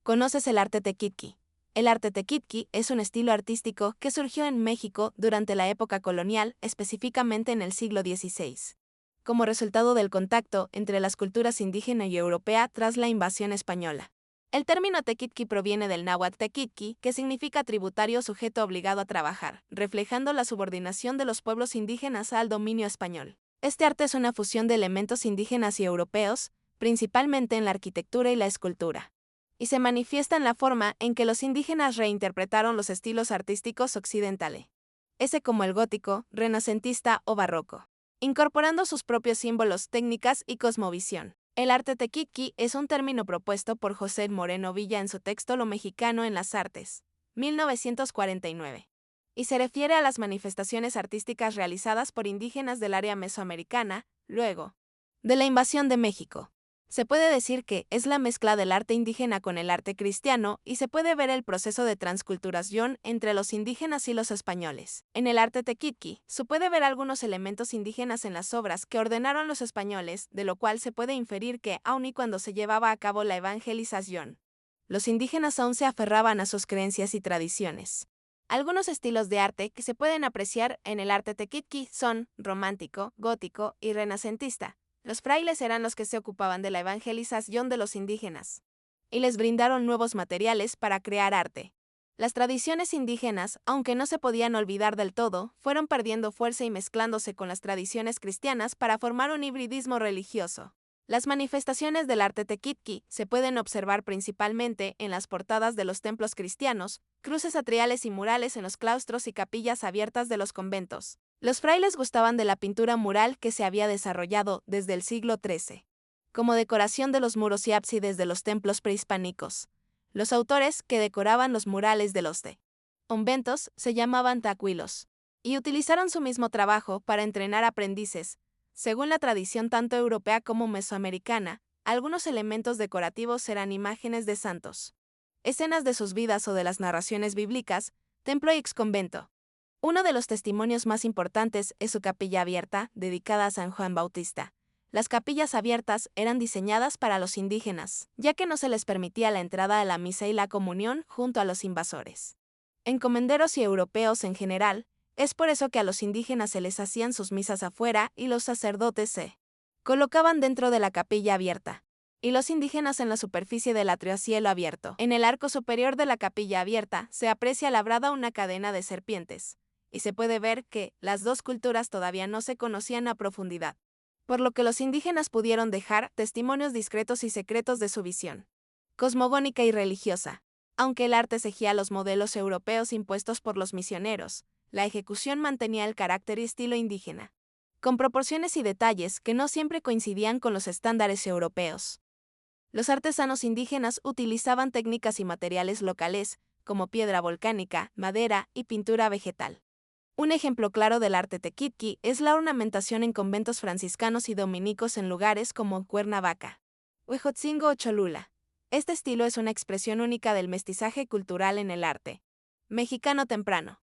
¿Conoces el arte tequitqui? El arte tequitqui es un estilo artístico que surgió en México durante la época colonial, específicamente en el siglo XVI, como resultado del contacto entre las culturas indígena y europea tras la invasión española. El término tequitqui proviene del náhuatl tequitqui, que significa tributario sujeto obligado a trabajar, reflejando la subordinación de los pueblos indígenas al dominio español. Este arte es una fusión de elementos indígenas y europeos, principalmente en la arquitectura y la escultura, y se manifiesta en la forma en que los indígenas reinterpretaron los estilos artísticos occidentales, ese como el gótico, renacentista o barroco, incorporando sus propios símbolos, técnicas y cosmovisión. El arte tequitqui es un término propuesto por José Moreno Villa en su texto Lo mexicano en las artes, 1949, y se refiere a las manifestaciones artísticas realizadas por indígenas del área mesoamericana, luego de la invasión de México. Se puede decir que es la mezcla del arte indígena con el arte cristiano y se puede ver el proceso de transculturación entre los indígenas y los españoles. En el arte tequitqui, se puede ver algunos elementos indígenas en las obras que ordenaron los españoles, de lo cual se puede inferir que, aun y cuando se llevaba a cabo la evangelización, los indígenas aún se aferraban a sus creencias y tradiciones. Algunos estilos de arte que se pueden apreciar en el arte tequitqui son romántico, gótico y renacentista. Los frailes eran los que se ocupaban de la evangelización de los indígenas y les brindaron nuevos materiales para crear arte. Las tradiciones indígenas, aunque no se podían olvidar del todo, fueron perdiendo fuerza y mezclándose con las tradiciones cristianas para formar un hibridismo religioso. Las manifestaciones del arte tequitqui se pueden observar principalmente en las portadas de los templos cristianos, cruces atriales y murales en los claustros y capillas abiertas de los conventos. Los frailes gustaban de la pintura mural que se había desarrollado desde el siglo XIII, como decoración de los muros y ábsides de los templos prehispánicos. Los autores que decoraban los murales de los conventos se llamaban tacuilos, y utilizaron su mismo trabajo para entrenar aprendices. Según la tradición tanto europea como mesoamericana, algunos elementos decorativos eran imágenes de santos, escenas de sus vidas o de las narraciones bíblicas, templo y exconvento. Uno de los testimonios más importantes es su capilla abierta, dedicada a San Juan Bautista. Las capillas abiertas eran diseñadas para los indígenas, ya que no se les permitía la entrada a la misa y la comunión junto a los invasores. Encomenderos y europeos en general, es por eso que a los indígenas se les hacían sus misas afuera y los sacerdotes se colocaban dentro de la capilla abierta, y los indígenas en la superficie del atrio a cielo abierto. En el arco superior de la capilla abierta se aprecia labrada una cadena de serpientes, y se puede ver que las dos culturas todavía no se conocían a profundidad, por lo que los indígenas pudieron dejar testimonios discretos y secretos de su visión cosmogónica y religiosa. Aunque el arte seguía los modelos europeos impuestos por los misioneros, la ejecución mantenía el carácter y estilo indígena, con proporciones y detalles que no siempre coincidían con los estándares europeos. Los artesanos indígenas utilizaban técnicas y materiales locales, como piedra volcánica, madera y pintura vegetal. Un ejemplo claro del arte tequitqui es la ornamentación en conventos franciscanos y dominicos en lugares como Cuernavaca, Huejotzingo o Cholula. Este estilo es una expresión única del mestizaje cultural en el arte mexicano temprano.